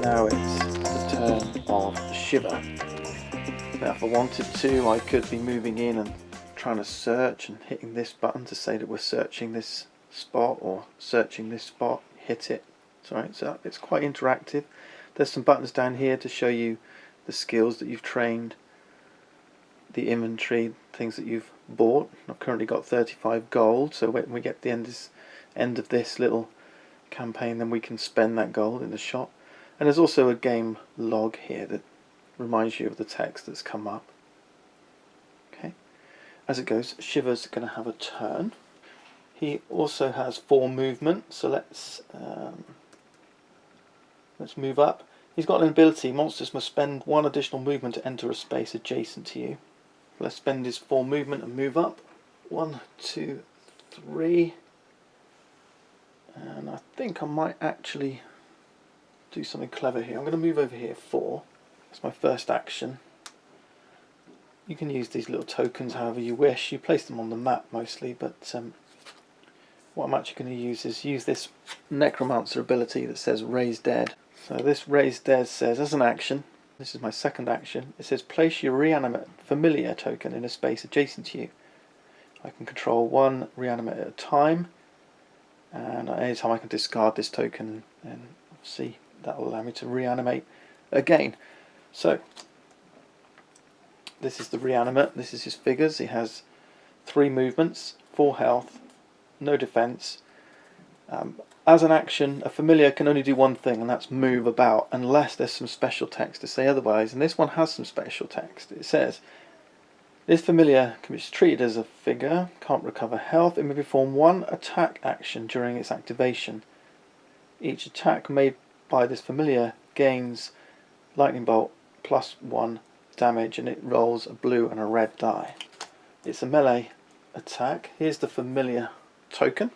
Now it's the turn of Shiver. Now if I wanted to, I could be moving in and trying to search and hitting this button to say that we're searching this spot or searching this spot, hit it. Sorry, so it's quite interactive. There's some buttons down here to show you the skills that you've trained, the inventory, things that you've bought. I've currently got 35 gold, so when we get the end of this little campaign, then we can spend that gold in the shop. And there's also a game log here that reminds you of the text that's come up. Okay, as it goes, Shiver's going to have a turn. He also has 4 movement, so let's move up. He's got an ability: monsters must spend 1 additional movement to enter a space adjacent to you. Let's spend his 4 movement and move up. 1, 2, 3. And I think I might actually do something clever here. I'm going to move over here 4. That's my first action. You can use these little tokens however you wish. You place them on the map mostly, but what I'm actually going to use this Necromancer ability that says Raise Dead. So this Raise Dead says, as an action, this is my second action, it says place your reanimate familiar token in a space adjacent to you. I can control 1 reanimate at a time, and at any time I can discard this token, and see, that will allow me to reanimate again. So this is the reanimate, this is his figures. He has 3 movements, 4 health, no defense. As an action, a familiar can only do one thing, and that's move about, unless there's some special text to say otherwise, and this one has some special text. It says, this familiar can be treated as a figure, can't recover health. It may perform 1 attack action during its activation. Each attack made by this familiar gains lightning bolt +1 damage, and it rolls a blue and a red die. It's a melee attack. Here's the familiar token.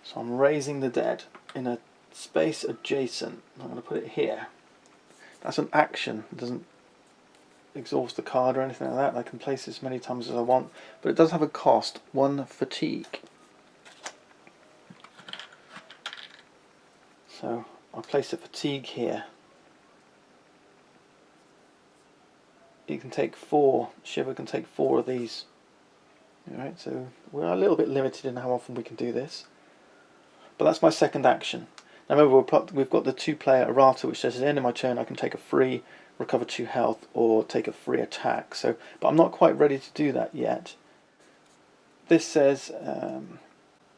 So I'm raising the dead in a space adjacent. I'm going to put it here. That's an action. It doesn't exhaust the card or anything like that. I can place it as many times as I want, but it does have a cost: 1 fatigue. So I'll place a fatigue here. You can take 4. Shiver can take 4 of these. Alright, so we're a little bit limited in how often we can do this. But that's my second action. Now remember, we've got the 2-player errata, which says at the end of my turn I can take a free, recover 2 health, or take a free attack. So, but I'm not quite ready to do that yet. This says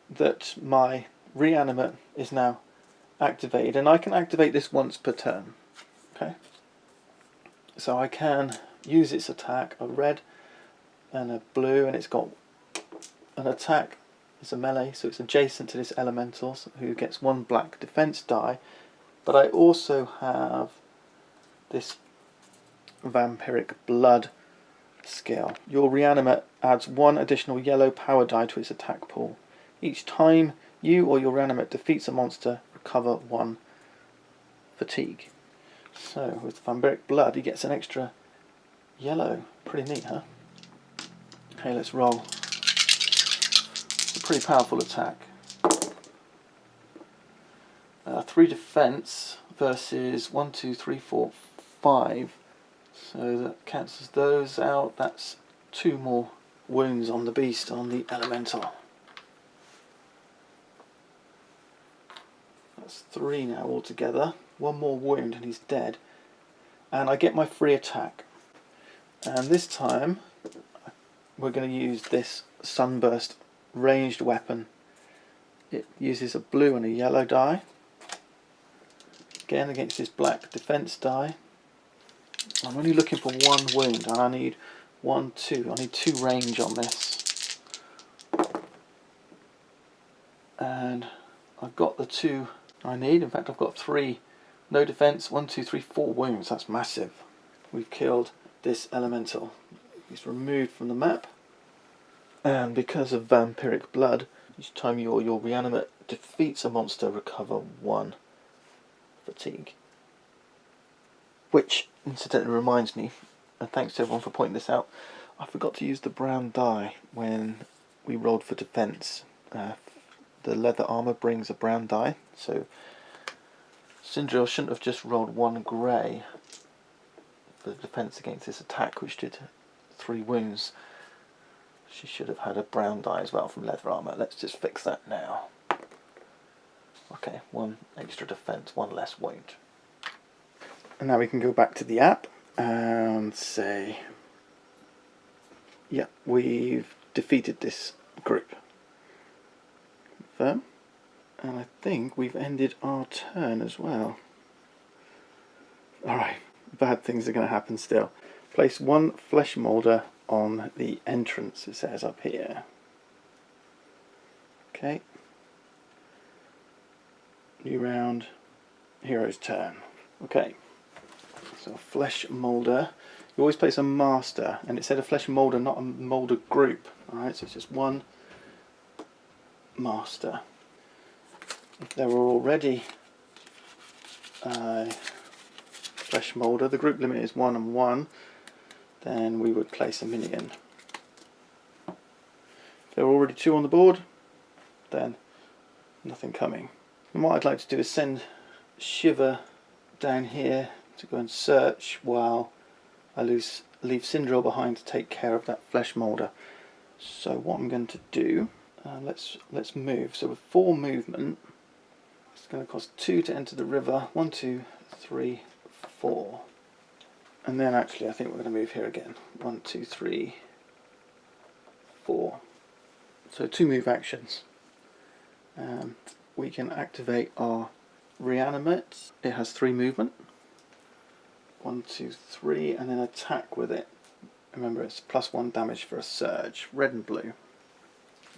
that my reanimate is now activated, and I can activate this once per turn. Okay. So I can use its attack, a red and a blue, and it's got an attack. It's a melee, so it's adjacent to this elemental, who gets 1 black defense die. But I also have this vampiric blood skill. Your reanimate adds 1 additional yellow power die to its attack pool. Each time you or your reanimate defeats a monster, recover 1 fatigue. So with vampiric blood, he gets an extra yellow. Pretty neat, huh? Okay, let's roll. Pretty powerful attack. 3 defense versus 1, 2, 3, 4, 5. So that cancels those out. That's 2 more wounds on the beast, on the elemental. That's 3 now altogether. 1 more wound and he's dead. And I get my free attack. And this time we're going to use this sunburst ranged weapon. It uses a blue and a yellow die. Again against this black defense die. I'm only looking for 1 wound, and I need 1, 2. I need 2 range on this. And I've got the 2 I need. In fact, I've got 3. No defense, 1, 2, 3, 4 wounds. That's massive. We've killed this elemental. He's removed from the map. And because of vampiric blood, each time your reanimate defeats a monster, recover 1 fatigue. Which, incidentally, reminds me, and thanks to everyone for pointing this out, I forgot to use the brown die when we rolled for defense. the leather armour brings a brown die, so Sindriel shouldn't have just rolled 1 grey for defence against this attack, which did 3 wounds. She should have had a brown die as well from leather armour. Let's just fix that now. Okay, 1 extra defence, 1 less wound. And now we can go back to the app and say, yeah, we've defeated this group. Confirm. And I think we've ended our turn as well. Alright, bad things are going to happen still. Place 1 flesh moulder on the entrance, it says up here. Okay. New round, hero's turn. Okay. So flesh moulder. You always place a master, and it said a flesh moulder, not a moulder group. Alright, so it's just 1 master. If there were already a flesh moulder, the group limit is 1 and 1, then we would place a minion. If there were already 2 on the board, then nothing coming. And what I'd like to do is send Shiver down here to go and search while I leave Sindriel behind to take care of that flesh moulder. So what I'm going to do, let's move. So with 4 movement, it's going to cost 2 to enter the river. 1, 2, 3, 4. And then actually I think we're going to move here again. 1, 2, 3, 4. So 2 move actions. We can activate our reanimate. It has 3 movement. 1, 2, 3, and then attack with it. Remember, it's +1 damage for a surge. Red and blue.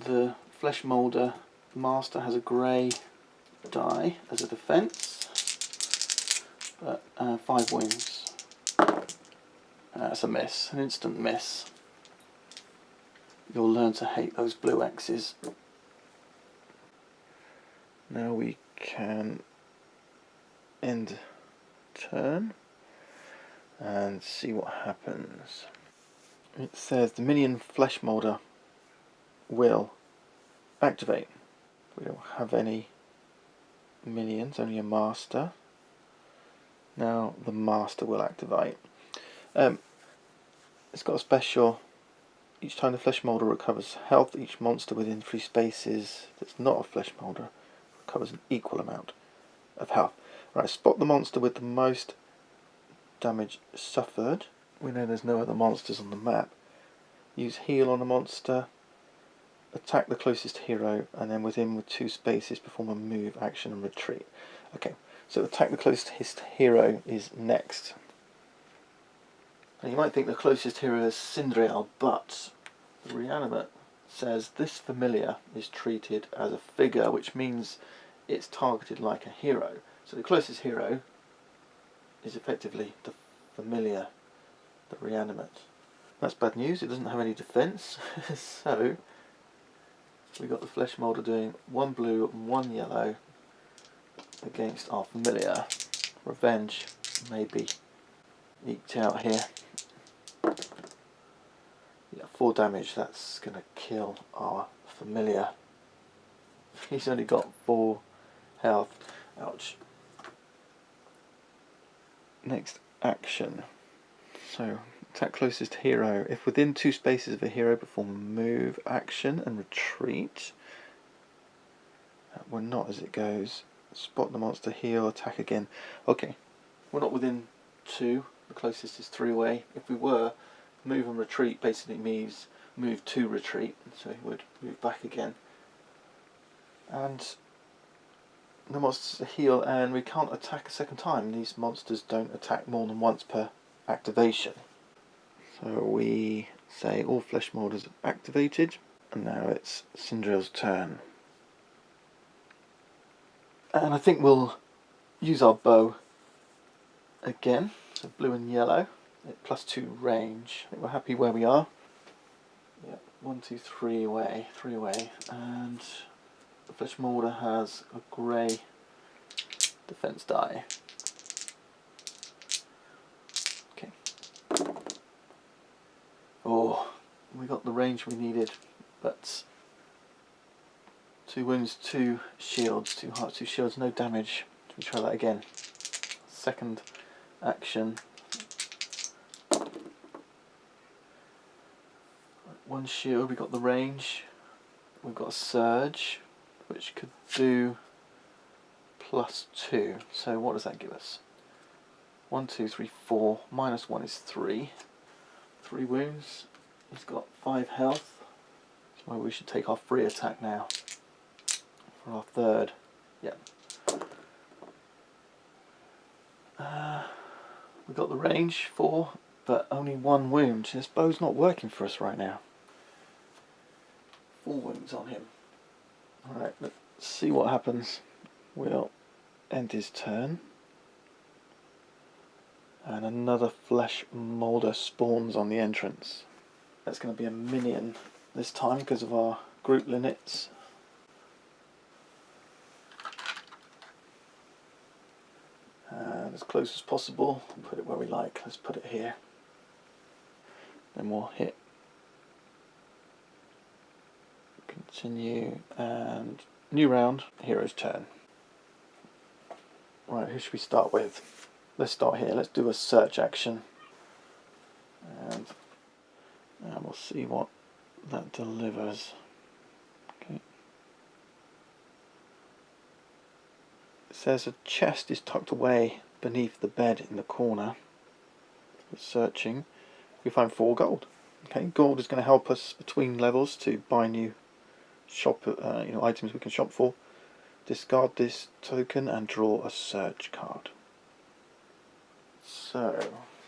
The flesh moulder master has a grey die as a defence, but 5 wounds. That's a miss, an instant miss. You'll learn to hate those blue X's. Now we can end turn and see what happens. It says the minion flesh moulder will activate. We don't have any minions, only a master. Now the master will activate. It's got a special. Each time the flesh moulder recovers health, each monster within 3 spaces that's not a flesh moulder recovers an equal amount of health. Right, spot the monster with the most damage suffered. We know there's no other monsters on the map. Use heal on a monster, attack the closest hero, and then within with 2 spaces perform a move, action and retreat. Okay, so attack the closest hero is next. And you might think the closest hero is Sindriel, but the reanimate says this familiar is treated as a figure, which means it's targeted like a hero. So the closest hero is effectively the familiar, the reanimate. That's bad news, it doesn't have any defence, so we got the flesh moulder doing 1 blue and 1 yellow against our familiar. Revenge may be eked out here. Yeah, 4 damage, that's going to kill our familiar. He's only got 4 health. Ouch. Next action. So, attack closest hero. If within 2 spaces of a hero, perform a move, action and retreat. We're not as it goes. Spot the monster, heal, attack again. Okay, we're not within 2. The closest is 3 away. If we were, move and retreat basically means move to retreat, so he would move back again. And the monsters heal, and we can't attack a second time. These monsters don't attack more than once per activation. So we say all flesh moulders are activated, and now it's Sindriel's turn. And I think we'll use our bow again. So blue and yellow, +2 range. I think we're happy where we are. Yep, 1, 2, 3 away, 3 away, and the flesh moulder has a grey defense die. Okay. Oh, we got the range we needed, but 2 wounds, 2 shields, 2 hearts, 2 shields, no damage. Let me try that again. Second action. 1 shield, we got the range. We've got a surge, which could do +2. So what does that give us? 1, 2, 3, 4. -1 is 3. 3 wounds. He's got 5 health. So we should take our free attack now for our third. Yeah. We got the range 4, but only 1 wound. This bow's not working for us right now. 4 wounds on him. Alright, let's see what happens. We'll end his turn. And another flesh moulder spawns on the entrance. That's going to be a minion this time because of our group limits. And as close as possible, put it where we like. Let's put it here. Then we'll hit. Continue, and new round, hero's turn. Right, who should we start with? Let's start here. Let's do a search action. And we'll see what that delivers. Okay. It says a chest is tucked away beneath the bed in the corner. We're searching. We find 4 gold. Okay, gold is going to help us between levels to buy new items we can shop for. Discard this token and draw a search card. So,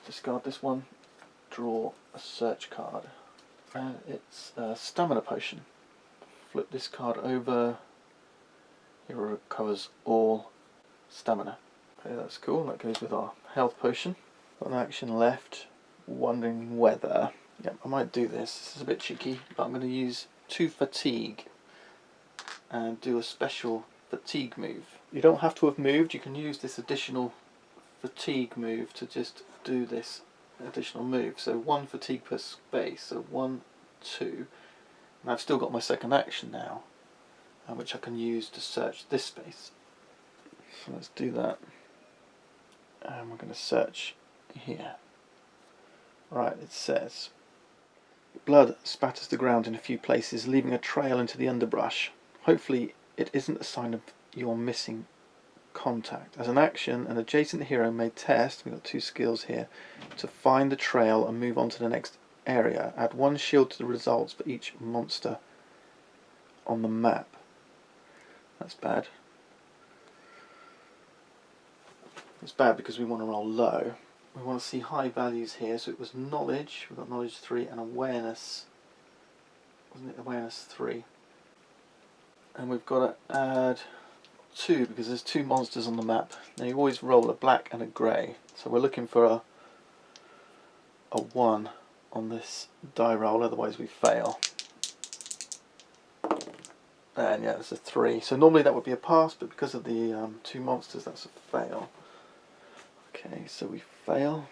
discard this one, draw a search card. And it's a stamina potion. Flip this card over. It recovers all stamina. Okay, that's cool. That goes with our health potion. Got an action left. Wondering whether... Yep, I might do this. This is a bit cheeky, but I'm going to use 2 fatigue and do a special fatigue move. You don't have to have moved. You can use this additional fatigue move to just do this additional move. So 1 fatigue per space. So 1, 2. And I've still got my second action now, which I can use to search this space. So let's do that. And we're going to search here. Right, it says, blood spatters the ground in a few places, leaving a trail into the underbrush. Hopefully it isn't a sign of your missing contact. As an action, an adjacent hero may test, we've got 2 skills here, to find the trail and move on to the next area. Add 1 shield to the results for each monster on the map. That's bad. It's bad because we want to roll low. We want to see high values here. So it was knowledge, we've got knowledge 3, and awareness. Wasn't it awareness 3? And we've got to add 2 because there's 2 monsters on the map. Now you always roll a black and a grey. So we're looking for a 1 on this die roll, otherwise we fail. And yeah, it's a 3. So normally that would be a pass, but because of the 2 monsters, that's a fail. Okay, so we fail.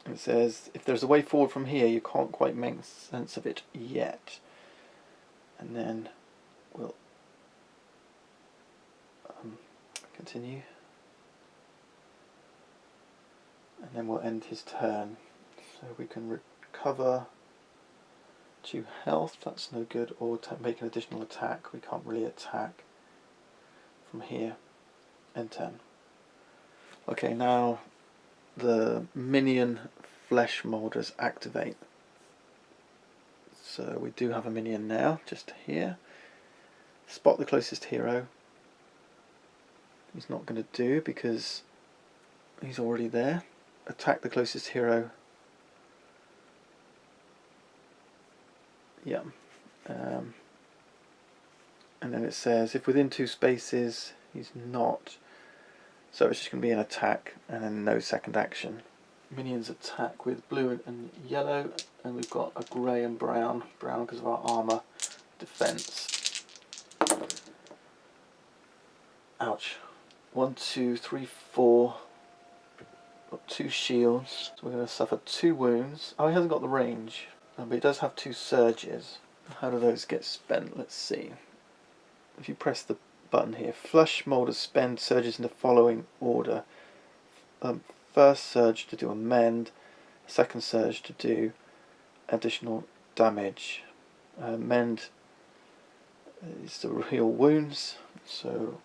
It says, if there's a way forward from here, you can't quite make sense of it yet. And then we'll continue. And then we'll end his turn. So we can recover 2 health, that's no good, or make an additional attack. We can't really attack from here. End turn. Okay, now the minion flesh moulders activate. So we do have a minion now, just here. Spot the closest hero. He's not going to do because he's already there. Attack the closest hero. Yeah. And then it says if within 2 spaces he's not. So it's just going to be an attack and then no second action. Minions attack with blue and yellow, and we've got a grey and brown. Brown because of our armour defence. Ouch. 1, 2, 3, 4. Got 2 shields. So we're going to suffer 2 wounds. Oh, he hasn't got the range, but he does have 2 surges. How do those get spent? Let's see. If you press the button here, flush Moulder's spend surges in the following order. First surge to do a mend, second surge to do additional damage. Mend is to heal wounds, so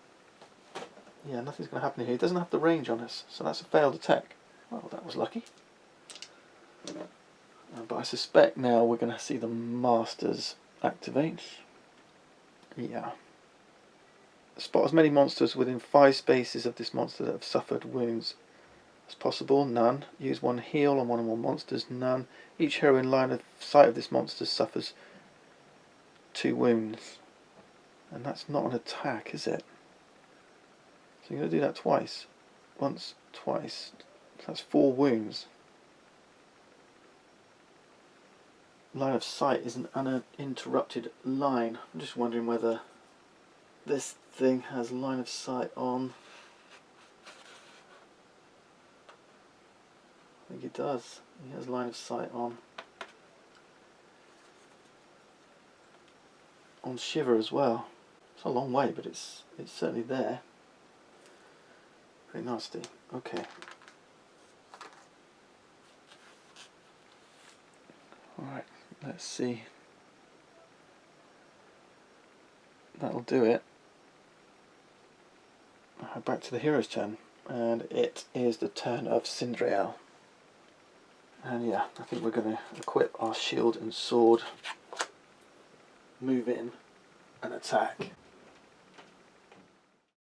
yeah, nothing's going to happen here. He doesn't have the range on us, so that's a failed attack. Well, that was lucky. But I suspect now we're going to see the Masters activate. Yeah. Spot as many monsters within 5 spaces of this monster that have suffered wounds as possible. None. Use 1 heal on 1 or more monsters. None. Each hero in line of sight of this monster suffers 2 wounds. And that's not an attack, is it? So you're going to do that twice. Once, twice. That's 4 wounds. Line of sight is an uninterrupted line. I'm just wondering whether this thing has line of sight on. I think it does. He has line of sight on Shiver as well. It's a long way, but it's certainly there. Pretty nasty. Okay. Alright, let's see. That'll do it. Back to the hero's turn. And it is the turn of Sindriel. And yeah, I think we're going to equip our shield and sword, move in, and attack.